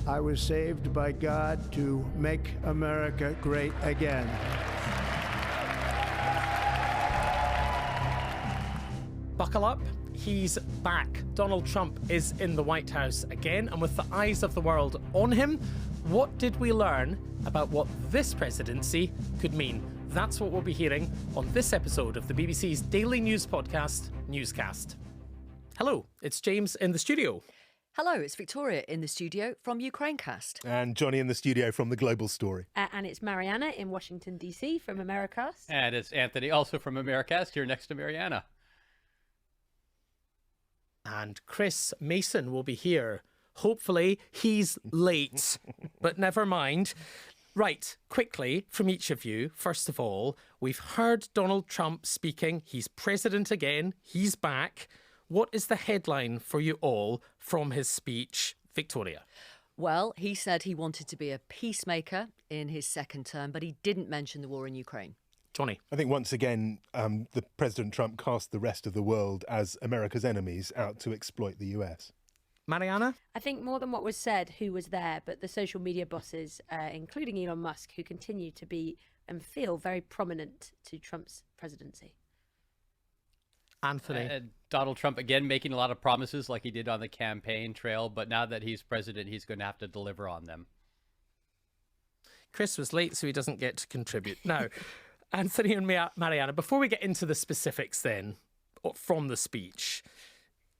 I was saved by God to make America great again. Buckle up, he's back. Donald Trump is in the White House again, and with the eyes of the world on him, what did we learn about what this presidency could mean? That's what we'll be hearing on this episode of the BBC's daily news podcast, Newscast. Hello, it's James in the studio. Hello, it's Victoria in the studio from Ukrainecast. And Jonny in the studio from The Global Story. And it's Marianna in Washington, D.C. from Americast. And it's Anthony, also from Americast, here next to Marianna. And Chris Mason will be here. Hopefully, he's late, but never mind. Right, quickly, from each of you, first of all, we've heard Donald Trump speaking. He's president again. He's back. What is the headline for you all from his speech, Victoria? Well, he said he wanted to be a peacemaker in his second term, but he didn't mention the war in Ukraine. Jonny? I think once again, the President Trump cast the rest of the world as America's enemies out to exploit the US. Marianna? I think more than what was said, who was there, but the social media bosses, including Elon Musk, who continue to be and feel very prominent to Trump's presidency. Anthony? Donald Trump, again, making a lot of promises like he did on the campaign trail, but now that he's president, he's going to have to deliver on them. Chris was late, so he doesn't get to contribute. Now, Anthony and Marianna, before we get into the specifics then, from the speech,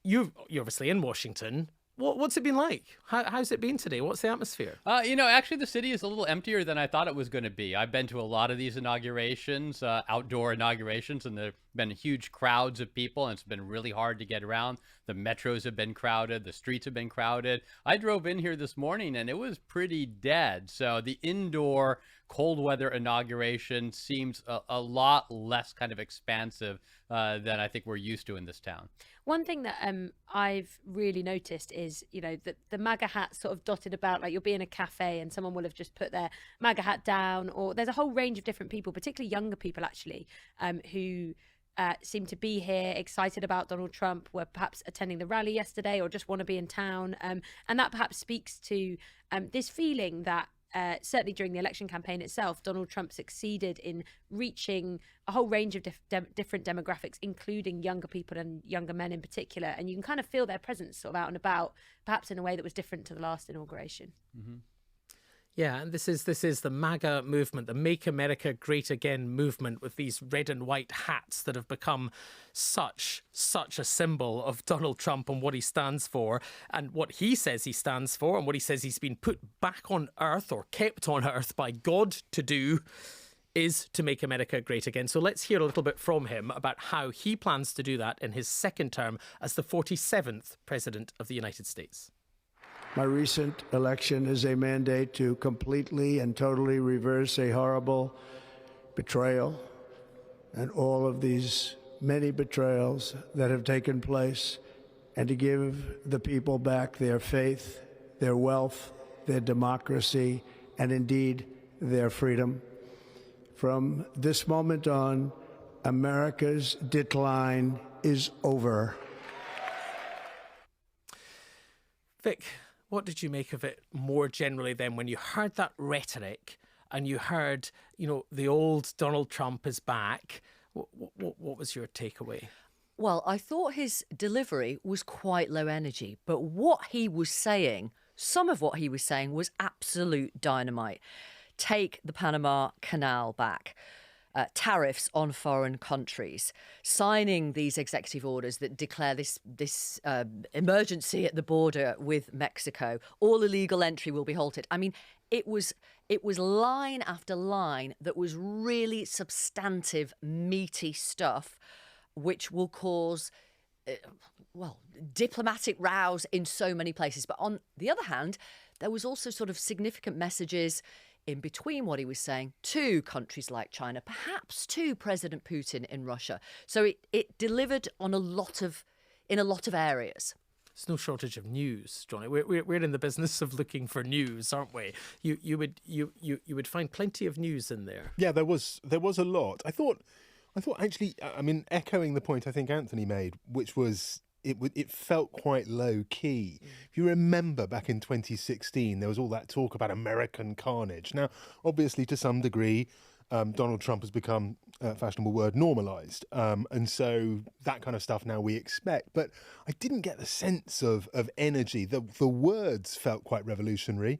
you're obviously in Washington. What's it been like? How's it been today? What's the atmosphere? Actually, the city is a little emptier than I thought it was going to be. I've been to a lot of these inaugurations, outdoor inaugurations, and there have been huge crowds of people, and it's been really hard to get around. The metros have been crowded. The streets have been crowded. I drove in here this morning, and it was pretty dead. So the indoor cold weather inauguration seems a lot less kind of expansive than I think we're used to in this town. One thing that I've really noticed is, that the MAGA hat sort of dotted about, like you'll be in a cafe and someone will have just put their MAGA hat down, or there's a whole range of different people, particularly younger people actually, who seem to be here, excited about Donald Trump, were perhaps attending the rally yesterday or just want to be in town. And that perhaps speaks to this feeling that certainly during the election campaign itself, Donald Trump succeeded in reaching a whole range of different demographics, including younger people and younger men in particular. And you can kind of feel their presence sort of out and about, perhaps in a way that was different to the last inauguration. Mm-hmm. Yeah, and this is the MAGA movement, the Make America Great Again movement, with these red and white hats that have become such a symbol of Donald Trump and what he stands for, and what he says he stands for, and what he says he's been put back on Earth or kept on Earth by God to do is to make America great again. So let's hear a little bit from him about how he plans to do that in his second term as the 47th President of the United States. My recent election is a mandate to completely and totally reverse a horrible betrayal and all of these many betrayals that have taken place, and to give the people back their faith, their wealth, their democracy, and indeed their freedom. From this moment on, America's decline is over. Vic, what did you make of it more generally then when you heard that rhetoric and you heard, the old Donald Trump is back? What was your takeaway? Well, I thought his delivery was quite low energy, but what he was saying, some of what he was saying was absolute dynamite. Take the Panama Canal back. Tariffs on foreign countries, signing these executive orders that declare this emergency at the border with Mexico. All illegal entry will be halted. I mean, it was line after line that was really substantive, meaty stuff, which will cause, diplomatic rows in so many places. But on the other hand, there was also sort of significant messages in between what he was saying to countries like China, perhaps to President Putin in Russia. So it delivered on in a lot of areas. There's no shortage of news, Jonny. We're in the business of looking for news, aren't we? You would find plenty of news in there. Yeah, there was a lot. I thought actually, I mean, echoing the point I think Anthony made, which was it felt quite low key. If you remember back in 2016, there was all that talk about American carnage. Now, obviously, to some degree, Donald Trump has become a fashionable word, normalized. And so that kind of stuff now we expect. But I didn't get the sense of energy. The words felt quite revolutionary,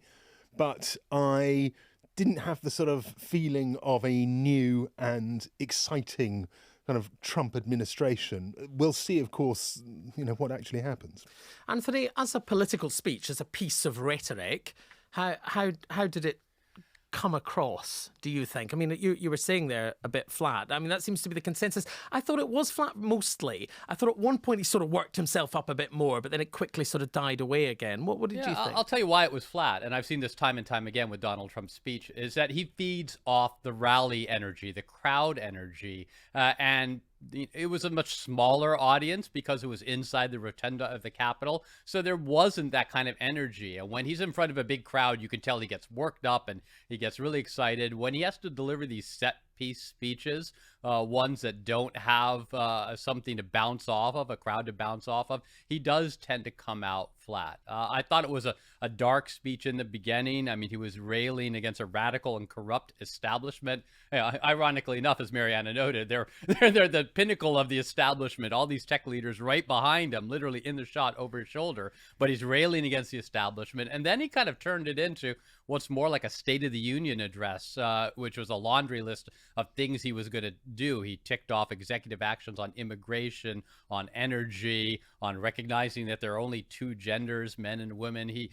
but I didn't have the sort of feeling of a new and exciting kind of Trump administration. We'll see, of course, what actually happens. Anthony, as a political speech, as a piece of rhetoric, how did it come across, do you think? I mean, you were saying there a bit flat. I mean, that seems to be the consensus. I thought it was flat mostly. I thought at one point he sort of worked himself up a bit more, but then it quickly sort of died away again. What did you think? I'll tell you why it was flat, and I've seen this time and time again with Donald Trump's speech, is that he feeds off the rally energy, the crowd energy, and it was a much smaller audience because it was inside the rotunda of the Capitol. So there wasn't that kind of energy. And when he's in front of a big crowd, you can tell he gets worked up and he gets really excited. When he has to deliver these set piece speeches, ones that don't have something to bounce off of, a crowd to bounce off of, he does tend to come out flat. I thought it was a dark speech in the beginning. I mean, he was railing against a radical and corrupt establishment. Ironically enough, as Marianna noted, they're the pinnacle of the establishment. All these tech leaders right behind him, literally in the shot over his shoulder. But he's railing against the establishment. And then he kind of turned it into what's more like a State of the Union address, which was a laundry list of things he was going to do. He ticked off executive actions on immigration, on energy, on recognizing that there are only two genders, men and women. He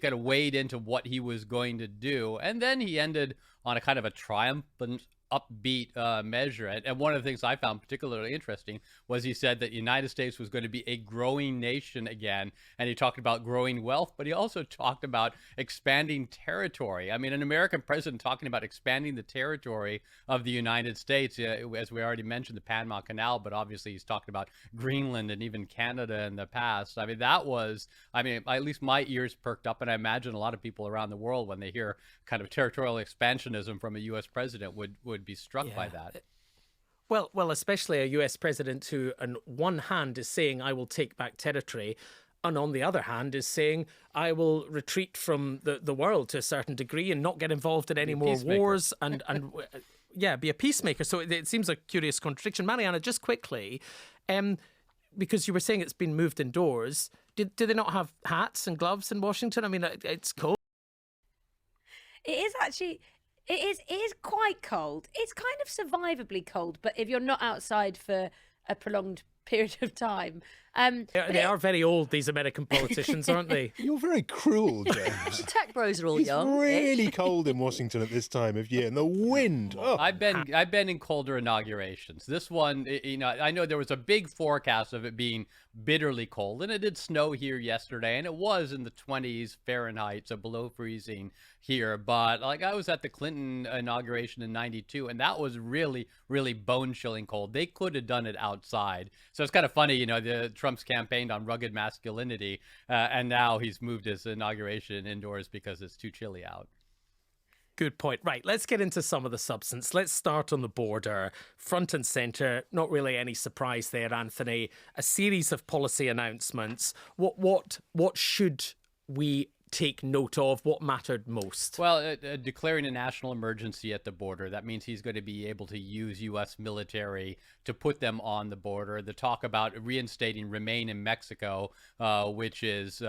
kind of weighed into what he was going to do. And then he ended on a kind of a triumphant, upbeat measure. And one of the things I found particularly interesting was he said that the United States was going to be a growing nation again. And he talked about growing wealth, but he also talked about expanding territory. I mean, an American president talking about expanding the territory of the United States, as we already mentioned, the Panama Canal, but obviously he's talked about Greenland and even Canada in the past. I mean, at least my ears perked up, and I imagine a lot of people around the world, when they hear kind of territorial expansionism from a U.S. president, would be struck by that. Well, especially a US president who on one hand is saying, I will take back territory, and on the other hand is saying, I will retreat from the world to a certain degree and not get involved in any more wars and be a peacemaker. So it seems a curious contradiction. Marianna, just quickly, because you were saying it's been moved indoors, do they not have hats and gloves in Washington? I mean, it's cold. It is actually... It is quite cold. It's kind of survivably cold, but if you're not outside for a prolonged period of time. They are very old, these American politicians, aren't they? You're very cruel, James. Tech bros are all young. It's really cold in Washington at this time of year, and the wind. Oh. I've been in colder inaugurations. This one, I know there was a big forecast of it being bitterly cold, and it did snow here yesterday, and it was in the 20s Fahrenheit, so below freezing here. But like, I was at the Clinton inauguration in '92, and that was really, really bone-chilling cold. They could have done it outside. So it's kind of funny, Trump's campaigned on rugged masculinity, and now he's moved his inauguration indoors because it's too chilly out. Good point. Right, let's get into some of the substance. Let's start on the border. Front and centre, not really any surprise there, Anthony. A series of policy announcements. What should we take note of? What mattered most? Well, declaring a national emergency at the border. That means he's going to be able to use U.S. military to put them on the border. The talk about reinstating Remain in Mexico, which is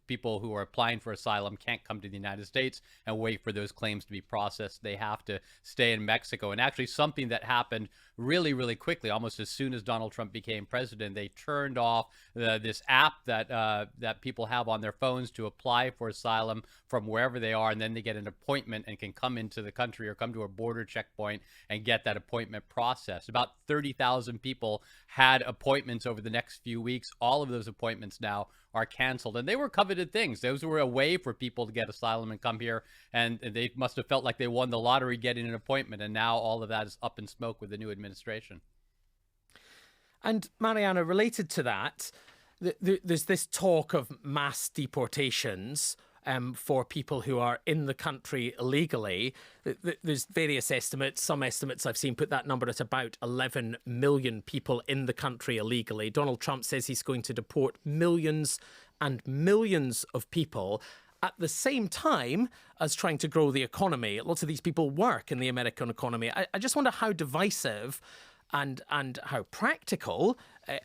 people who are applying for asylum can't come to the United States and wait for those claims to be processed. They have to stay in Mexico. And actually something that happened really, really quickly, almost as soon as Donald Trump became president, they turned off this app that people have on their phones to apply for asylum from wherever they are, and then they get an appointment and can come into the country or come to a border checkpoint and get that appointment processed. About 30,000 people had appointments over the next few weeks. All of those appointments now are canceled, and they were coveted things. Those were a way for people to get asylum and come here, and they must have felt like they won the lottery getting an appointment, and now all of that is up in smoke with the new administration. And Marianna, related to that, there's this talk of mass deportations. for people who are in the country illegally. There's various estimates. Some estimates I've seen put that number at about 11 million people in the country illegally. Donald Trump says he's going to deport millions and millions of people at the same time as trying to grow the economy. Lots of these people work in the American economy. I just wonder how divisive and how practical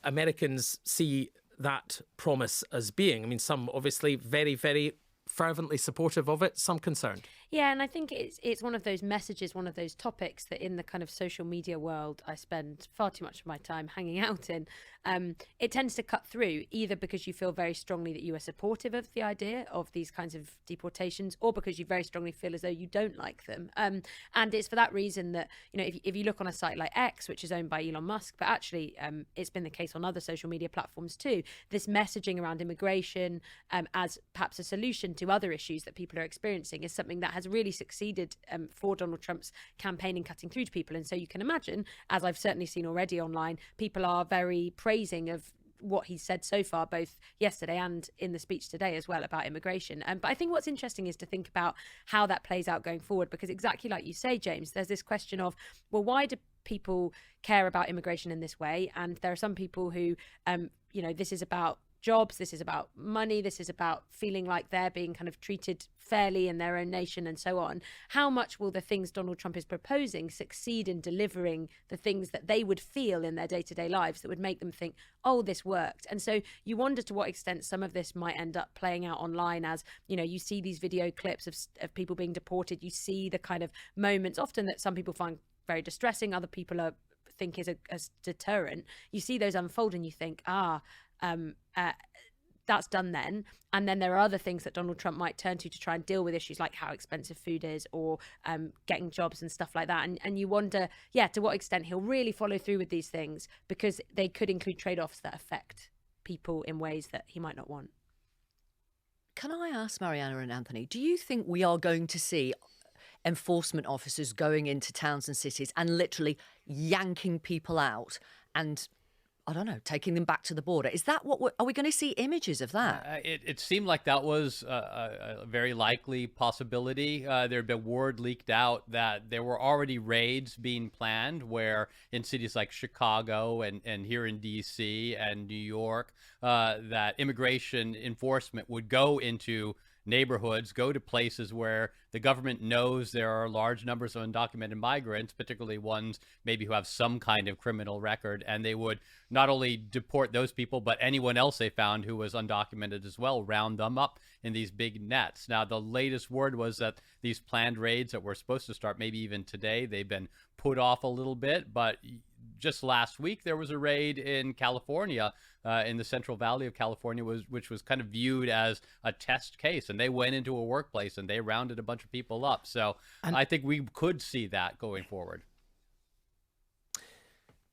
Americans see that promise as being. I mean, some obviously very, very fervently supportive of it, some concerned. Yeah, and I think it's one of those messages, one of those topics that in the kind of social media world I spend far too much of my time hanging out in. It tends to cut through, either because you feel very strongly that you are supportive of the idea of these kinds of deportations, or because you very strongly feel as though you don't like them. And it's for that reason that, you know, if you look on a site like X, which is owned by Elon Musk, but actually it's been the case on other social media platforms too, this messaging around immigration as perhaps a solution to other issues that people are experiencing is something that has really succeeded for Donald Trump's campaign in cutting through to people. And so you can imagine, as I've certainly seen already online, people are very praising of what he's said so far, both yesterday and in the speech today as well, about immigration. But I think what's interesting is to think about how that plays out going forward, because exactly like you say, James, there's this question of, well, why do people care about immigration in this way? And there are some people who, this is about jobs, this is about money, this is about feeling like they're being kind of treated fairly in their own nation and so on. How much will the things Donald Trump is proposing succeed in delivering the things that they would feel in their day-to-day lives that would make them think, oh, this worked? And so you wonder to what extent some of this might end up playing out online as, you know, you see these video clips of people being deported, you see the kind of moments often that some people find very distressing, other people think is a deterrent. You see those unfold and you think, that's done then. And then there are other things that Donald Trump might turn to try and deal with issues like how expensive food is, or getting jobs and stuff like that. And you wonder, to what extent he'll really follow through with these things, because they could include trade-offs that affect people in ways that he might not want. Can I ask Marianna and Anthony, do you think we are going to see enforcement officers going into towns and cities and literally yanking people out and, I don't know, taking them back to the border? Is that are we going to see images of that? It seemed like that was a very likely possibility. There had been word leaked out that there were already raids being planned where in cities like Chicago and here in D.C. and New York, that immigration enforcement would go into neighborhoods, go to places where the government knows there are large numbers of undocumented migrants, particularly ones maybe who have some kind of criminal record, and they would not only deport those people, but anyone else they found who was undocumented as well, round them up in these big nets. Now, the latest word was that these planned raids that were supposed to start maybe even today, they've been put off a little bit, but just last week there was a raid in California, in the Central Valley of California, which was kind of viewed as a test case, and they went into a workplace and they rounded a bunch of people up. So I think we could see that going forward.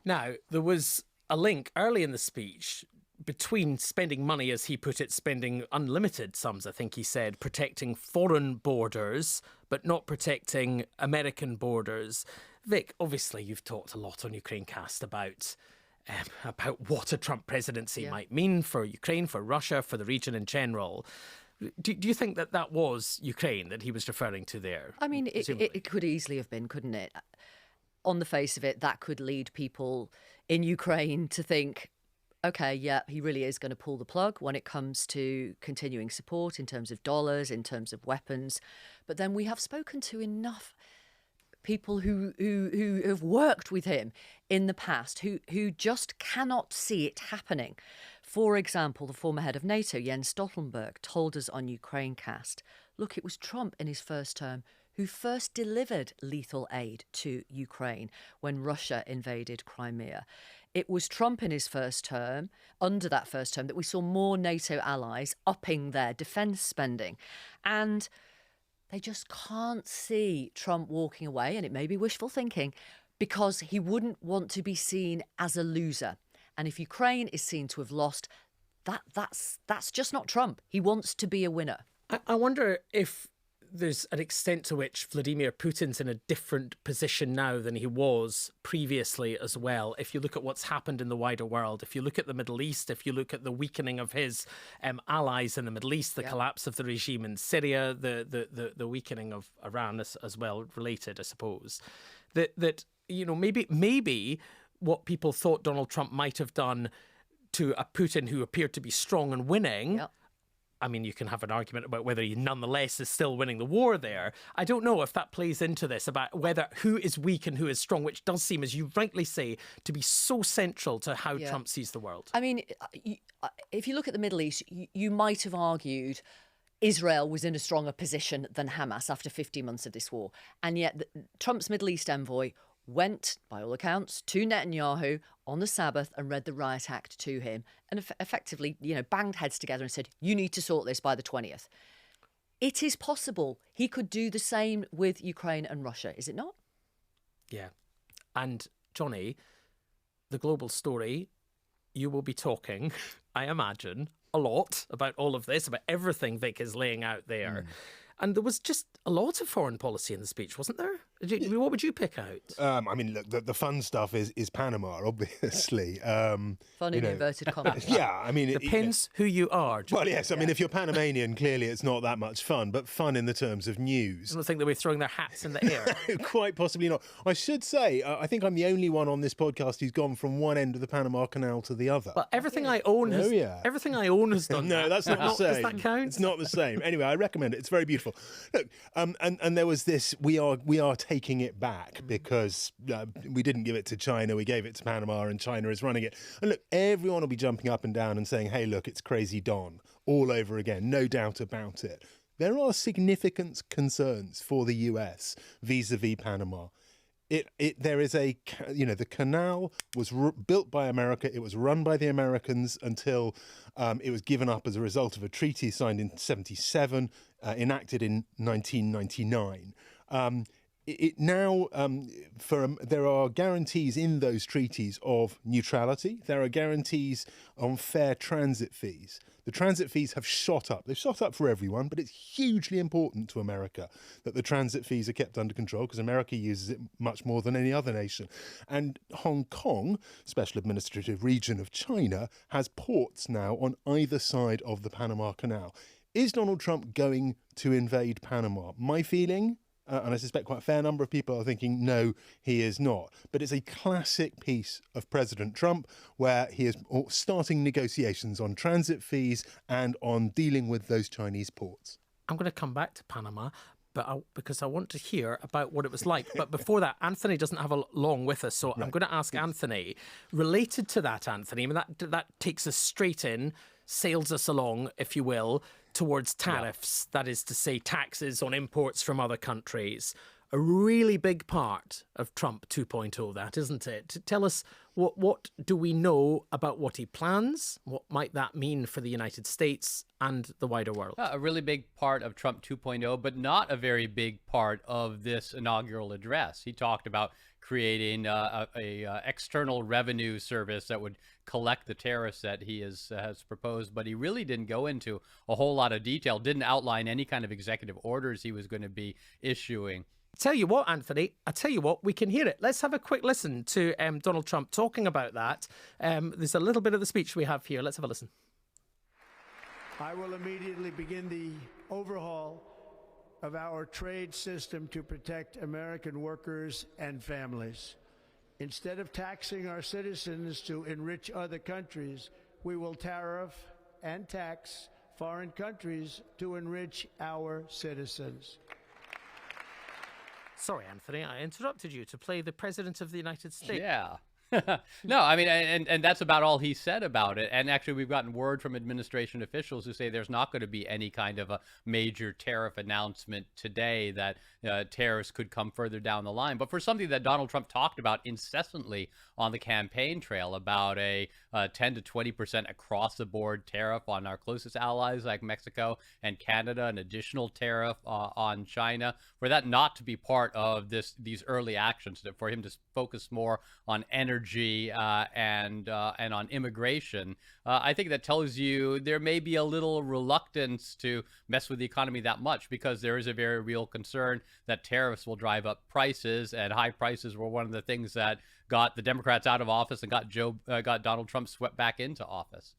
Now, there was a link early in the speech between spending money, as he put it, spending unlimited sums, I think he said, protecting foreign borders, but not protecting American borders. Vic, obviously you've talked a lot on Ukrainecast about what a Trump presidency might mean for Ukraine, for Russia, for the region in general. Do you think that was Ukraine that he was referring to there? I mean, it could easily have been, couldn't it? On the face of it, that could lead people in Ukraine to think, OK, he really is going to pull the plug when it comes to continuing support in terms of dollars, in terms of weapons. But then we have spoken to enough people who have worked with him in the past who just cannot see it happening. For example, the former head of NATO, Jens Stoltenberg, told us on Ukrainecast, look, it was Trump in his first term who first delivered lethal aid to Ukraine when Russia invaded Crimea. It was Trump in his first term, under that first term, that we saw more NATO allies upping their defence spending. And they just can't see Trump walking away, and it may be wishful thinking, because he wouldn't want to be seen as a loser. And if Ukraine is seen to have lost, that's just not Trump. He wants to be a winner. I wonder if there's an extent to which Vladimir Putin's in a different position now than he was previously as well. If you look at what's happened in the wider world, if you look at the Middle East, if you look at the weakening of his allies in the Middle East, the collapse of the regime in Syria, the weakening of Iran as well, related, I suppose, that maybe what people thought Donald Trump might have done to a Putin who appeared to be strong and winning. Yep. I mean, you can have an argument about whether he nonetheless is still winning the war there. I don't know if that plays into this about whether who is weak and who is strong, which does seem, as you rightly say, to be so central to how Trump sees the world. I mean, if you look at the Middle East, you might have argued Israel was in a stronger position than Hamas after 50 months of this war. And yet Trump's Middle East envoy went, by all accounts, to Netanyahu on the Sabbath and read the riot act to him and effectively, banged heads together and said, you need to sort this by the 20th. It is possible he could do the same with Ukraine and Russia, is it not? Yeah. And, Jonny, the global story, you will be talking, I imagine, a lot about all of this, about everything Vic is laying out there. And there was just a lot of foreign policy in the speech, wasn't there? What would you pick out? I mean, look, the fun stuff is Panama, obviously. Fun in inverted commas. Yeah, I mean... Depends who you are. Well, yes, I mean, if you're Panamanian, clearly it's not that much fun, but fun in the terms of news. I don't think they'll be throwing their hats in the air. Quite possibly not. I should say, I think I'm the only one on this podcast who's gone from one end of the Panama Canal to the other. Well, everything I own has done No, that's not the same. Does that count? It's not the same. Anyway, I recommend it. It's very beautiful. Look, and there was this, we are taking it back because we didn't give it to China, we gave it to Panama and China is running it. And look, everyone will be jumping up and down and saying, hey, look, it's crazy Don all over again, no doubt about it. There are significant concerns for the US vis-a-vis Panama. There is the canal was built by America. It was run by the Americans until it was given up as a result of a treaty signed in 1977, enacted in 1999. There are guarantees in those treaties of neutrality. There are guarantees on fair transit fees. The transit fees have shot up. They've shot up for everyone, but it's hugely important to America that the transit fees are kept under control because America uses it much more than any other nation. And Hong Kong, special administrative region of China, has ports now on either side of the Panama Canal. Is Donald Trump going to invade Panama? My feeling, and I suspect quite a fair number of people are thinking, no, he is not. But it's a classic piece of President Trump where he is starting negotiations on transit fees and on dealing with those Chinese ports. I'm going to come back to Panama, because I want to hear about what it was like. But before that, Anthony doesn't have long with us, so right. I'm going to ask Anthony, related to that, Anthony, I mean, that takes us straight in, sails us along, if you will, towards tariffs, that is to say taxes on imports from other countries. A really big part of Trump 2.0, that, isn't it? Tell us, what do we know about what he plans? What might that mean for the United States and the wider world? A really big part of Trump 2.0, but not a very big part of this inaugural address. He talked about creating a external revenue service that would collect the tariffs that he has proposed, but he really didn't go into a whole lot of detail, didn't outline any kind of executive orders he was going to be issuing. Tell you what, Anthony, we can hear it. Let's have a quick listen to Donald Trump talking about that. There's a little bit of the speech we have here. Let's have a listen. I will immediately begin the overhaul of our trade system to protect American workers and families. Instead of taxing our citizens to enrich other countries, we will tariff and tax foreign countries to enrich our citizens. Sorry, Anthony, I interrupted you to play the President of the United States. Yeah. No, I mean, and that's about all he said about it. And actually, we've gotten word from administration officials who say there's not going to be any kind of a major tariff announcement today, that tariffs could come further down the line. But for something that Donald Trump talked about incessantly on the campaign trail, about a 10 to 20% across the board tariff on our closest allies like Mexico and Canada, an additional tariff on China, for that not to be part of these early actions, for him to focus more on energy energy and on immigration, I think that tells you there may be a little reluctance to mess with the economy that much, because there is a very real concern that tariffs will drive up prices, and high prices were one of the things that got the Democrats out of office and got Donald Trump swept back into office.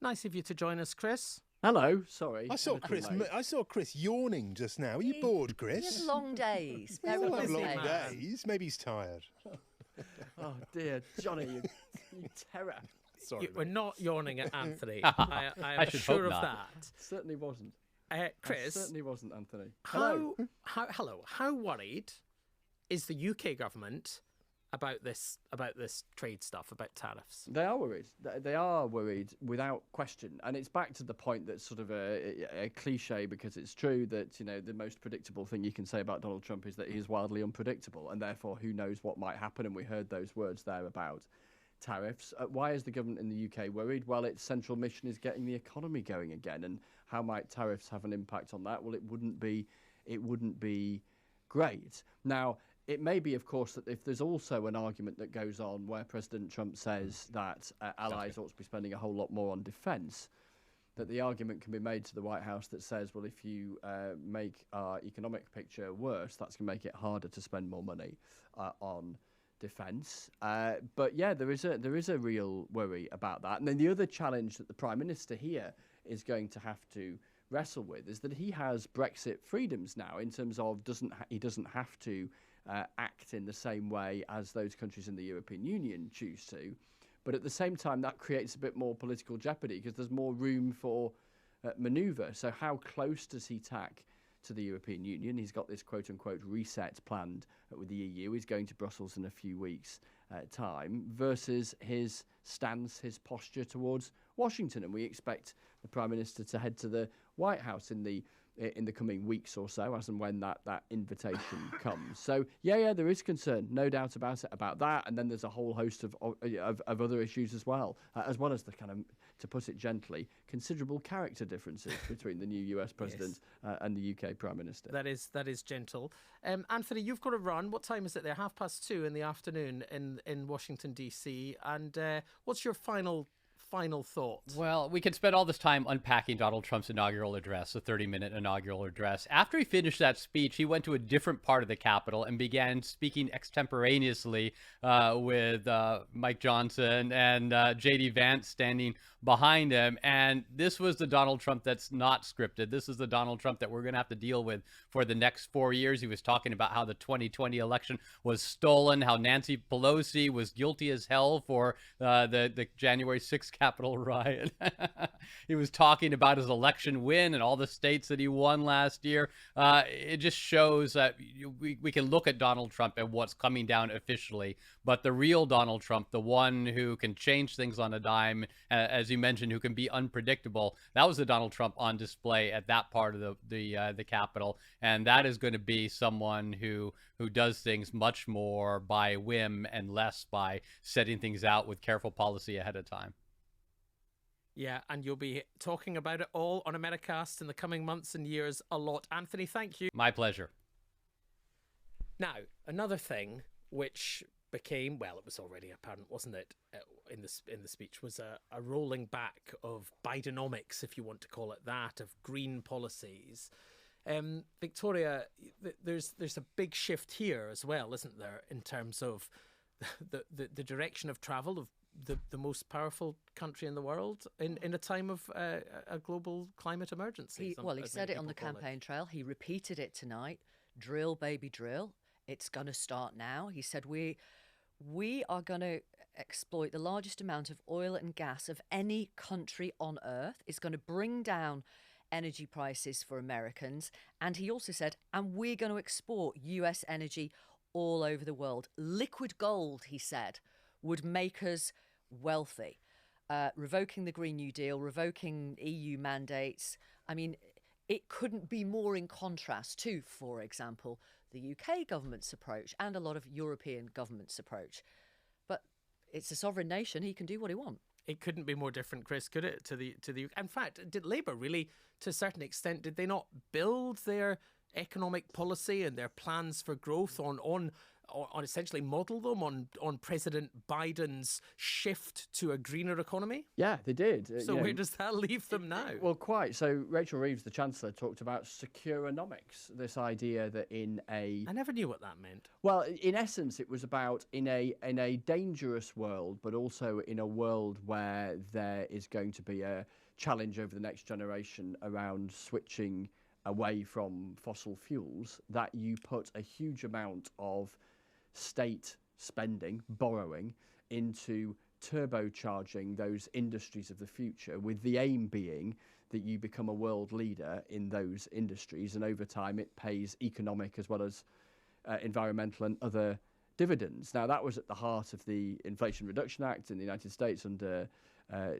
Nice of you to join us, Chris. Hello, sorry. I saw Chris yawning just now. Are you bored, Chris? He has long days. We Very all have long long days. days. Maybe he's tired. Oh dear, Johnny, you terror. Sorry. We're mate. not yawning at Anthony. I am should sure hope of not. that. Certainly wasn't. Chris, Certainly wasn't, Anthony. how worried is the UK government about this trade stuff, about tariffs? They are worried. They are worried without question, and it's back to the point that's sort of a cliche, because it's true that the most predictable thing you can say about Donald Trump is that he is wildly unpredictable, and therefore who knows what might happen. And we heard those words there about tariffs. Why is the government in the UK worried? Well, its central mission is getting the economy going again, and how might tariffs have an impact on that? Well, it wouldn't be great. Now, it may be, of course, that if there's also an argument that goes on where President Trump says that allies ought to be spending a whole lot more on defence, that the argument can be made to the White House that says, well, if you make our economic picture worse, that's going to make it harder to spend more money on defence. But yeah, there is a real worry about that. And then the other challenge that the Prime Minister here is going to have to wrestle with is that he has Brexit freedoms now, in terms of he doesn't have to act in the same way as those countries in the European Union choose to. But at the same time, that creates a bit more political jeopardy, because there's more room for manoeuvre. So how close does he tack to the European Union? He's got this quote-unquote reset planned with the EU. He's going to Brussels in a few weeks' time, versus his stance, his posture towards Washington. And we expect the Prime Minister to head to the White House in the coming weeks or so, as and when that invitation comes. So yeah, there is concern, no doubt about it, about that. And then there's a whole host of other issues as well as the kind of, to put it gently, considerable character differences between the new US president and the UK Prime Minister. That is gentle. Anthony, you've got to run. What time is it there? 2:30 in the afternoon in Washington, D.C. And what's your final thoughts? Well, we could spend all this time unpacking Donald Trump's inaugural address, the 30-minute inaugural address. After he finished that speech, he went to a different part of the Capitol and began speaking extemporaneously with Mike Johnson and J.D. Vance standing behind him. And this was the Donald Trump that's not scripted. This is the Donald Trump that we're going to have to deal with for the next 4 years. He was talking about how the 2020 election was stolen, how Nancy Pelosi was guilty as hell for the January 6th Capitol riot. He was talking about his election win and all the states that he won last year. It just shows that we can look at Donald Trump and what's coming down officially, but the real Donald Trump, the one who can change things on a dime, as you mentioned, who can be unpredictable, that was the Donald Trump on display at that part of the Capitol. And that is going to be someone who does things much more by whim and less by setting things out with careful policy ahead of time. Yeah, and you'll be talking about it all on Americast in the coming months and years a lot. Anthony, thank you. My pleasure. Now, another thing which became, well, it was already apparent, wasn't it, in the speech, was a rolling back of Bidenomics, if you want to call it that, of green policies. Victoria, there's a big shift here as well, isn't there, in terms of the direction of travel of the most powerful country in the world in a time of a global climate emergency. He said it on the campaign trail. He repeated it tonight. Drill, baby, drill. It's going to start now. He said we are going to exploit the largest amount of oil and gas of any country on earth. It's going to bring down energy prices for Americans. And he also said, and we're going to export US energy all over the world. Liquid gold, he said, would make us wealthy. Revoking the Green New Deal, revoking EU mandates. I mean, it couldn't be more in contrast to, for example, the UK government's approach and a lot of European governments' approach. But it's a sovereign nation. He can do what he wants. It couldn't be more different, Chris, could it? To the in fact, did Labour really, to a certain extent, did they not build their economic policy and their plans for growth on on essentially model them on President Biden's shift to a greener economy? Yeah, they did. So where does that leave them now? Well, quite. So Rachel Reeves, the Chancellor, talked about securonomics, this idea that I never knew what that meant. Well, in essence, it was about in a dangerous world, but also in a world where there is going to be a challenge over the next generation around switching away from fossil fuels, that you put a huge amount of state spending, borrowing, into turbocharging those industries of the future, with the aim being that you become a world leader in those industries, and over time it pays economic as well as environmental and other dividends. Now, that was at the heart of the Inflation Reduction Act in the United States under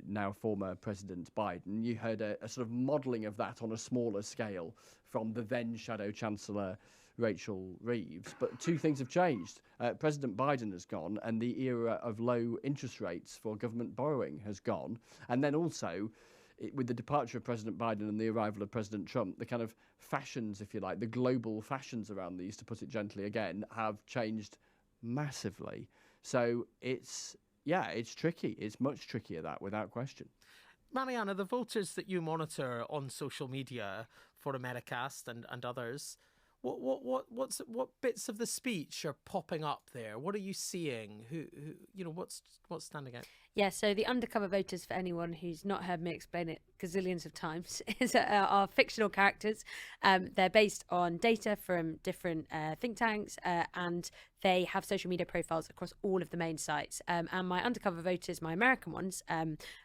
now former President Biden. You heard a sort of modelling of that on a smaller scale from the then Shadow Chancellor Rachel Reeves. But two things have changed. President Biden has gone, and the era of low interest rates for government borrowing has gone. And then also, with the departure of President Biden and the arrival of President Trump, the kind of fashions, if you like, the global fashions around these, to put it gently again, have changed massively. So it's tricky. It's much trickier, that, without question. Marianna, the voters that you monitor on social media for Americast and others, what bits of the speech are popping up there? What are you seeing? What's standing out? Yeah, so the undercover voters, for anyone who's not heard me explain it gazillions of times, are fictional characters. They're based on data from different think tanks, and they have social media profiles across all of the main sites. And my undercover voters, my American ones,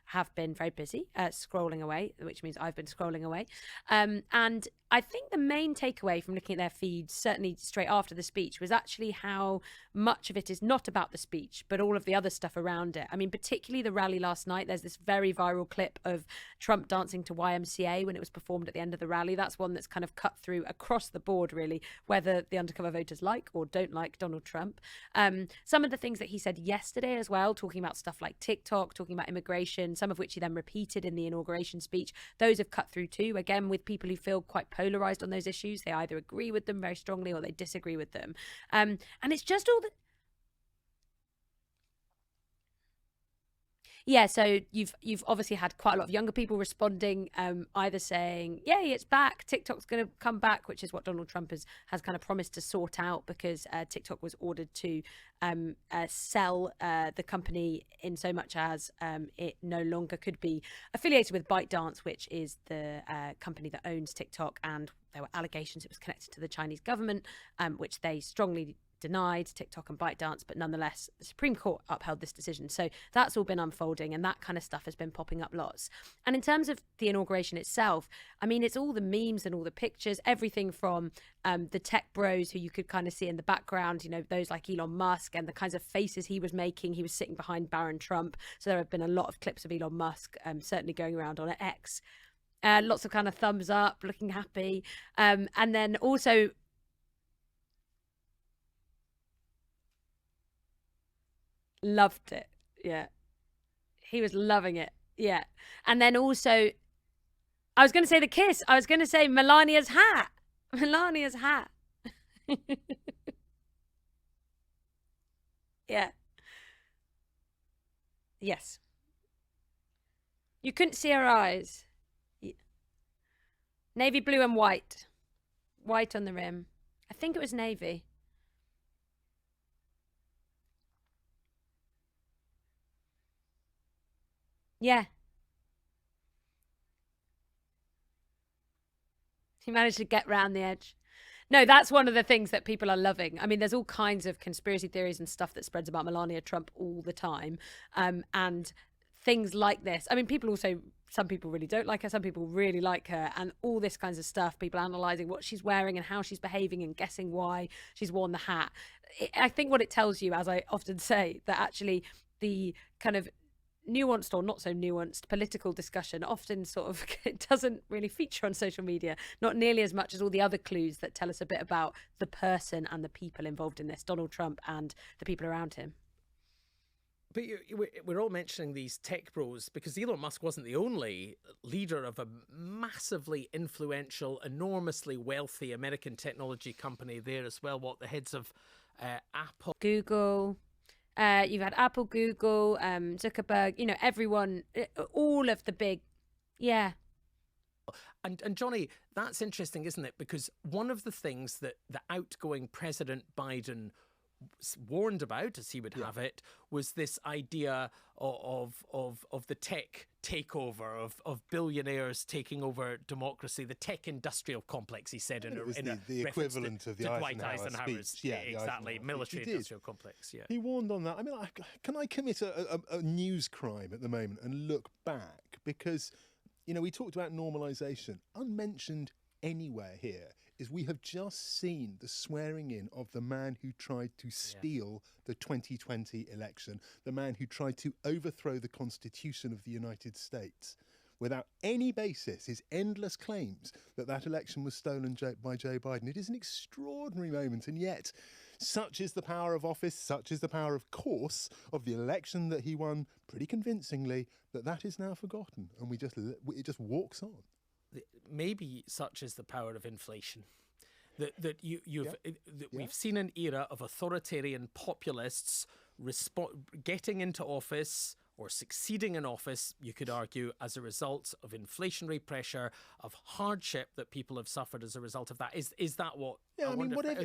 have been very busy scrolling away, which means I've been scrolling away. And I think the main takeaway from looking at their feeds, certainly straight after the speech, was actually how much of it is not about the speech, but all of the other stuff around it. I mean, particularly the rally last night. There's this very viral clip of Trump dancing to YMCA when it was performed at the end of the rally. That's one that's kind of cut through across the board, really, whether the undercover voters like or don't like Donald Trump. Some of the things that he said yesterday as well, talking about stuff like TikTok, talking about immigration, some of which he then repeated in the inauguration speech, those have cut through too, again, with people who feel quite polarized on those issues. They either agree with them very strongly or they disagree with them. And it's just all the... Yeah, so you've obviously had quite a lot of younger people responding, either saying, yay, it's back, TikTok's going to come back, which is what Donald Trump has kind of promised to sort out, because TikTok was ordered to sell the company in so much as it no longer could be affiliated with ByteDance, which is the company that owns TikTok, and there were allegations it was connected to the Chinese government, which they strongly denied, TikTok and ByteDance, but nonetheless the Supreme Court upheld this decision. So that's all been unfolding, and that kind of stuff has been popping up lots. And in terms of the inauguration itself, I mean, it's all the memes and all the pictures, everything from the tech bros who you could kind of see in the background, those like Elon Musk, and the kinds of faces he was making. He was sitting behind Baron Trump, so there have been a lot of clips of Elon Musk certainly going around on X. Lots of kind of thumbs up, looking happy, and then also loved it. Yeah, he was loving it. Yeah. And then also, I was going to say the kiss. I was going to say Melania's hat. Yeah. Yes. You couldn't see her eyes. Yeah. Navy blue and white. White on the rim. I think it was navy. Yeah. He managed to get round the edge. No, that's one of the things that people are loving. I mean, there's all kinds of conspiracy theories and stuff that spreads about Melania Trump all the time. And things like this. I mean, some people really don't like her, some people really like her, and all this kinds of stuff, people analysing what she's wearing and how she's behaving and guessing why she's worn the hat. I think what it tells you, as I often say, that actually the kind of nuanced or not so nuanced political discussion often sort of doesn't really feature on social media, not nearly as much as all the other clues that tell us a bit about the person and the people involved in this, Donald Trump and the people around him. But we're all mentioning these tech bros because Elon Musk wasn't the only leader of a massively influential, enormously wealthy American technology company there as well. The heads of Apple. Google. You've had Apple, Google, Zuckerberg, everyone, all of the big, yeah. And Jonny, that's interesting, isn't it? Because one of the things that the outgoing President Biden warned about, as he would have it, was this idea of the tech takeover, of billionaires taking over democracy, the tech industrial complex, he said, in the equivalent of the Dwight Eisenhower speech. Yeah, exactly. Military industrial complex, yeah. He warned on that. I mean, can I commit a news crime at the moment and look back? Because, we talked about normalisation. Unmentioned anywhere here is we have just seen the swearing in of the man who tried to steal the 2020 election, the man who tried to overthrow the Constitution of the United States without any basis, his endless claims that election was stolen by Joe Biden. It is an extraordinary moment, and yet such is the power of office, such is the power, of course, of the election that he won pretty convincingly, that is now forgotten, and it just walks on. Maybe such is the power of inflation. We've seen an era of authoritarian populists getting into office or succeeding in office, you could argue, as a result of inflationary pressure, of hardship that people have suffered as a result of that. Is that what? Yeah, whatever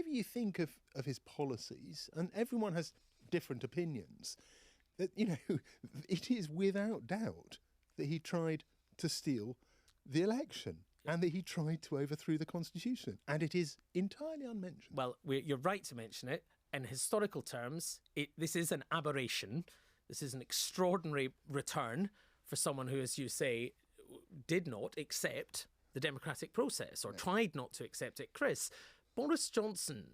you think of his policies, and everyone has different opinions. That it is without doubt that he tried to steal the election and that he tried to overthrow the Constitution. And it is entirely unmentioned. Well, you're right to mention it. In historical terms, this is an aberration. This is an extraordinary return for someone who, as you say, did not accept the democratic process or tried not to accept it. Chris, Boris Johnson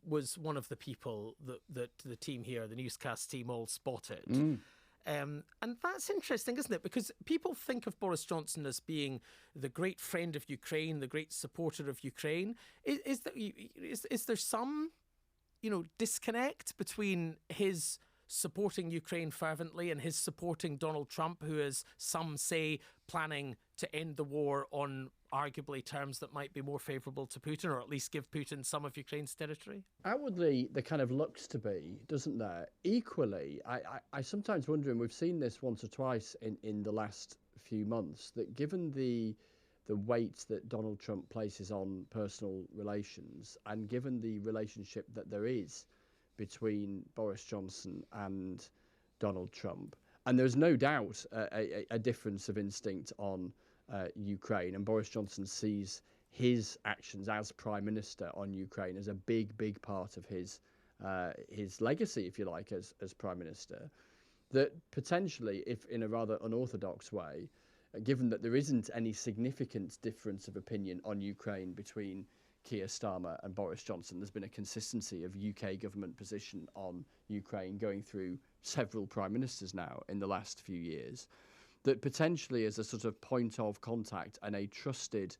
was one of the people that the team here, the Newscast team, all spotted. And that's interesting, isn't it? Because people think of Boris Johnson as being the great friend of Ukraine, the great supporter of Ukraine. Is there some, disconnect between his supporting Ukraine fervently and his supporting Donald Trump, who is, some say, planning to end the war on arguably terms that might be more favourable to Putin, or at least give Putin some of Ukraine's territory? Outwardly, there kind of looks to be, doesn't there? Equally, I sometimes wonder, and we've seen this once or twice in the last few months, that given the weight that Donald Trump places on personal relations, and given the relationship that there is between Boris Johnson and Donald Trump, and there's no doubt a difference of instinct on Ukraine, and Boris Johnson sees his actions as Prime Minister on Ukraine as a big part of his legacy, if you like, as Prime Minister, that potentially, if in a rather unorthodox way, given that there isn't any significant difference of opinion on Ukraine between Keir Starmer and Boris Johnson, there's been a consistency of UK government position on Ukraine going through several Prime Ministers now in the last few years, that potentially as a sort of point of contact and a trusted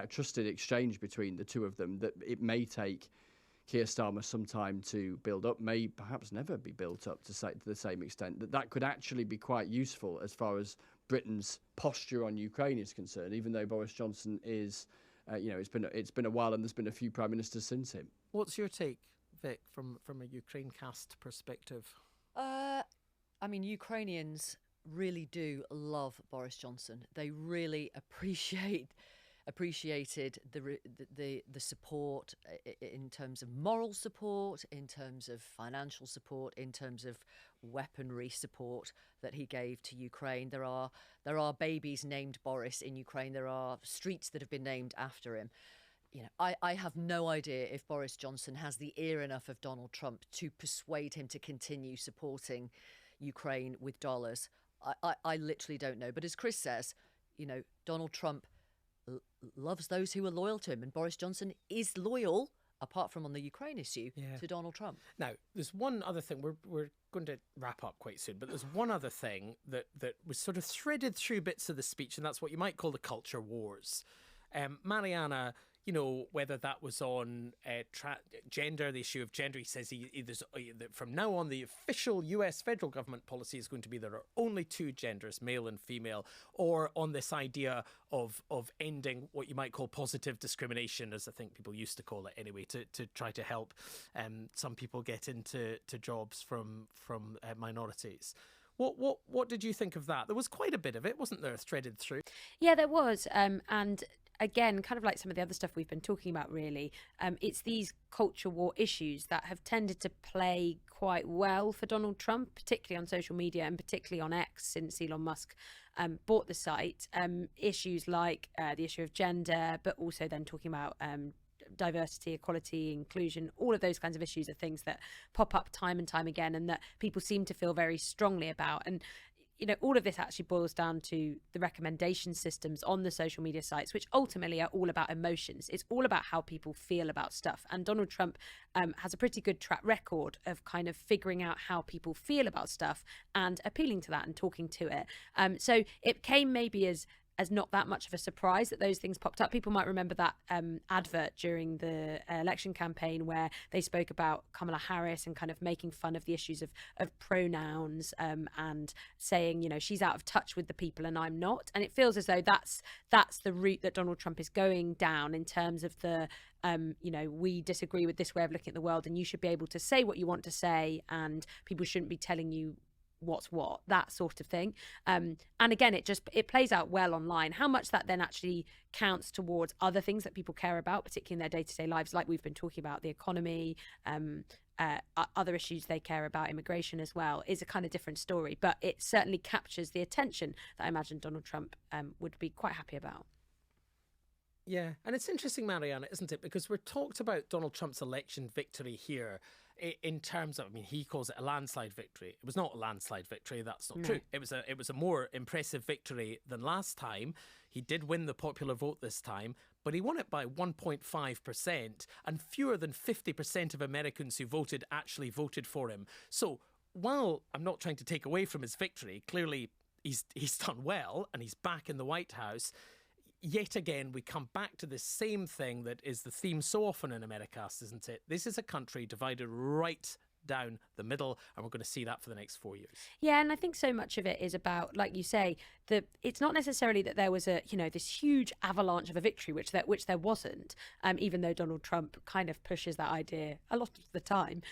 trusted exchange between the two of them, that it may take Keir Starmer some time to build up, may perhaps never be built up to the same extent, that could actually be quite useful as far as Britain's posture on Ukraine is concerned, even though Boris Johnson is, it's been a while and there's been a few prime ministers since him. What's your take, Vic, from a Ukrainecast perspective? Ukrainians really do love Boris Johnson. They really appreciated the support in terms of moral support, in terms of financial support, in terms of weaponry support that he gave to Ukraine. There are babies named Boris in Ukraine. There are streets that have been named after him. I have no idea if Boris Johnson has the ear enough of Donald Trump to persuade him to continue supporting Ukraine with dollars. I literally don't know. But as Chris says, Donald Trump loves those who are loyal to him, and Boris Johnson is loyal, apart from on the Ukraine issue, to Donald Trump. Now, there's one other thing. We're going to wrap up quite soon, but there's one other thing that was sort of threaded through bits of the speech, and that's what you might call the culture wars. Marianna, you know, whether that was on gender, the issue of gender. He says that from now on, the official US federal government policy is going to be there are only two genders, male and female, or on this idea of ending what you might call positive discrimination, as I think people used to call it anyway, to try to help some people get into jobs from minorities. What did you think of that? There was quite a bit of it, wasn't there, threaded through? Yeah, there was. And again, kind of like some of the other stuff we've been talking about, really, it's these culture war issues that have tended to play quite well for Donald Trump, particularly on social media and particularly on X since Elon Musk bought the site. Issues like the issue of gender, but also then talking about diversity, equality, inclusion, all of those kinds of issues are things that pop up time and time again and that people seem to feel very strongly about. And you know, all of this actually boils down to the recommendation systems on the social media sites, which ultimately are all about emotions. It's all about how people feel about stuff. And Donald Trump has a pretty good track record of kind of figuring out how people feel about stuff and appealing to that and talking to it. So it came maybe as not that much of a surprise that those things popped up. People might remember that advert during the election campaign where they spoke about Kamala Harris and kind of making fun of the issues of pronouns and saying, you know, she's out of touch with the people and I'm not. And it feels as though that's the route that Donald Trump is going down in terms of the, you know, we disagree with this way of looking at the world and you should be able to say what you want to say and people shouldn't be telling you what's what, that sort of thing. And again, it plays out well online. How much that then actually counts towards other things that people care about, particularly in their day-to-day lives, like we've been talking about, the economy, other issues they care about, immigration as well, is a kind of different story. But it certainly captures the attention that I imagine Donald Trump would be quite happy about. Yeah, and it's interesting, Marianna, isn't it? Because we're talked about Donald Trump's election victory here in terms of, I mean, he calls it a landslide victory. It was not a landslide victory. That's not true. It was a more impressive victory than last time. He did win the popular vote this time, but he won it by 1.5%, and fewer than 50% of Americans who voted actually voted for him. So while I'm not trying to take away from his victory, clearly he's done well and he's back in the White House. Yet again, we come back to the same thing that is the theme so often in Americast, isn't it? This is a country divided right down the middle, and we're going to see that for the next 4 years. Yeah, and I think so much of it is about, like you say, it's not necessarily that there was this huge avalanche of a victory, which there wasn't, even though Donald Trump kind of pushes that idea a lot of the time.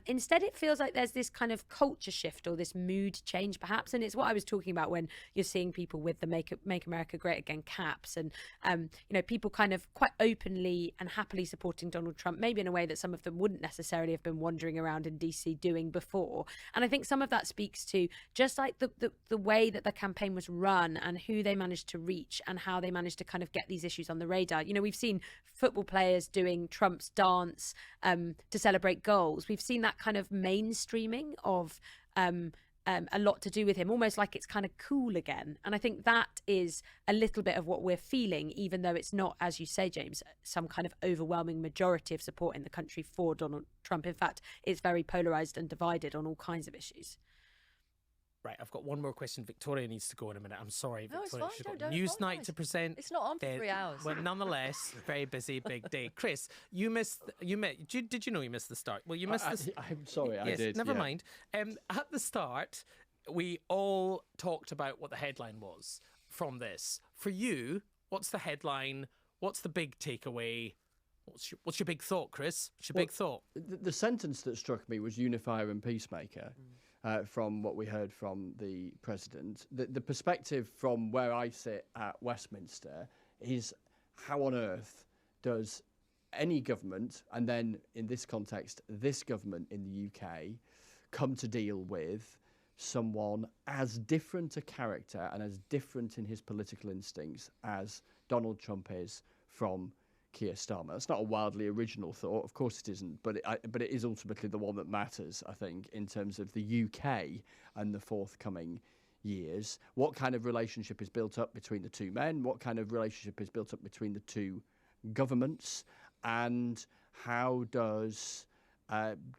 Instead, it feels like there's this kind of culture shift or this mood change, perhaps, and it's what I was talking about when you're seeing people with the Make America Great Again caps, and people kind of quite openly and happily supporting Donald Trump, maybe in a way that some of them wouldn't necessarily have been wandering around in DC doing before. And I think some of that speaks to just like the way that the campaign was run and who they managed to reach and how they managed to kind of get these issues on the radar. You know, we've seen football players doing Trump's dance to celebrate goals. We've seen that kind of mainstreaming of a lot to do with him, almost like it's kind of cool again. And I think that is a little bit of what we're feeling, even though it's not, as you say, James, some kind of overwhelming majority of support in the country for Donald Trump. In fact, it's very polarised and divided on all kinds of issues. Right, I've got one more question. Victoria needs to go in a minute. I'm sorry, No, it's Victoria. fine. She's got Don't Newsnight apologise. to present. It's not on for 3 hours. Well, nonetheless, very busy, big day. Chris, did you know you missed the start? Well, you missed this. I'm sorry, I Yes, did. never yeah. mind. At the start, we all talked about what the headline was from this. For you, what's the headline? What's the big takeaway? What's your big thought, Chris? What's your big thought? The sentence that struck me was unifier and peacemaker. From what we heard from the president. The perspective from where I sit at Westminster is how on earth does any government, and then in this context, this government in the UK, come to deal with someone as different a character and as different in his political instincts as Donald Trump is from Keir Starmer. That's not a wildly original thought, of course it isn't, but it is ultimately the one that matters, I think, in terms of the UK and the forthcoming years. What kind of relationship is built up between the two men? What kind of relationship is built up between the two governments? And how does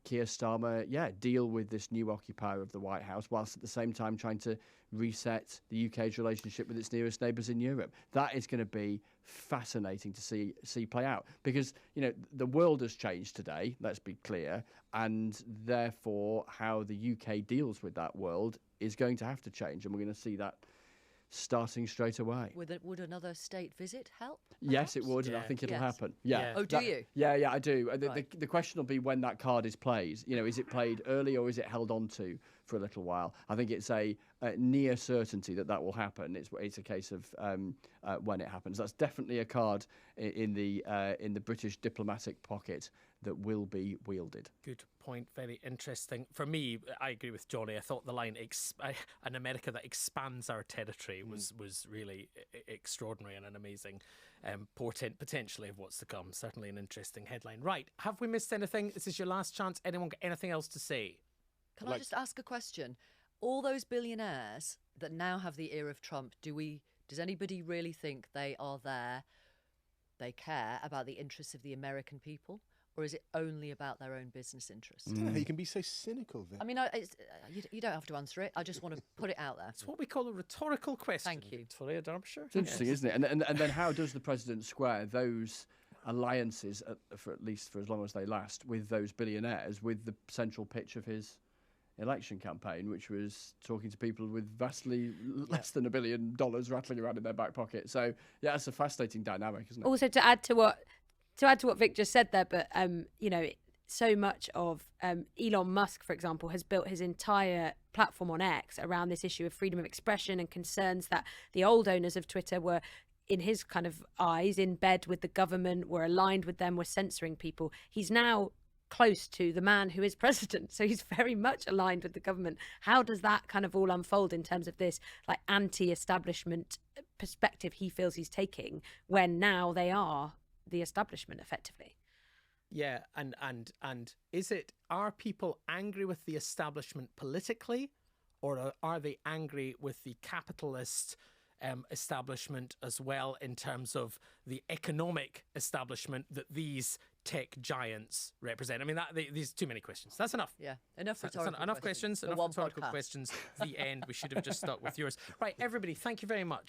Keir Starmer, deal with this new occupier of the White House, whilst at the same time trying to reset the UK's relationship with its nearest neighbours in Europe. That is going to be fascinating to see play out, because the world has changed today. Let's be clear, and therefore how the UK deals with that world is going to have to change, and we're going to see that starting straight away. Would another state visit help? Yes, it perhaps? would, and I think it'll Yes. happen. Yeah. Oh, do you? Yeah, I do. Right. The question will be when that card is played. Is it played early or is it held on to for a little while? I think it's a near certainty that will happen. It's a case of when it happens. That's definitely a card in the British diplomatic pocket that will be wielded. Good point. Very interesting. For me, I agree with Jonny. I thought the line an America that expands our territory was really extraordinary and an amazing portent potentially of what's to come. Certainly an interesting headline. Right. Have we missed anything? This is your last chance. Anyone got anything else to say? Can I just ask a question? All those billionaires that now have the ear of Trump, does anybody really think they are there, they care about the interests of the American people? Or is it only about their own business interests? You can be so cynical, Vic. I mean, you don't have to answer it. I just want to put it out there. It's what we call a rhetorical question. Thank you. Victoria Derbyshire. It's interesting, isn't it? And then how does the president square those alliances, at least for as long as they last, with those billionaires, with the central pitch of his election campaign, which was talking to people with vastly less than $1 billion rattling around in their back pocket? So yeah, it's a fascinating dynamic, isn't it? Also, to add to what Vic just said there, but so much of Elon Musk, for example, has built his entire platform on X around this issue of freedom of expression and concerns that the old owners of Twitter were, in his kind of eyes, in bed with the government, were aligned with them, were censoring people. He's now close to the man who is president, so he's very much aligned with the government. How does that kind of all unfold in terms of this like anti-establishment perspective he feels he's taking when now they are the establishment effectively? Yeah, and are people angry with the establishment politically, or are they angry with the capitalist establishment as well, in terms of the economic establishment that these tech giants represent? I mean, these too many questions. That's enough. Yeah, enough rhetorical enough questions. For Enough one rhetorical podcast. questions. The end. We should have just stuck with yours. Right, everybody. Thank you very much.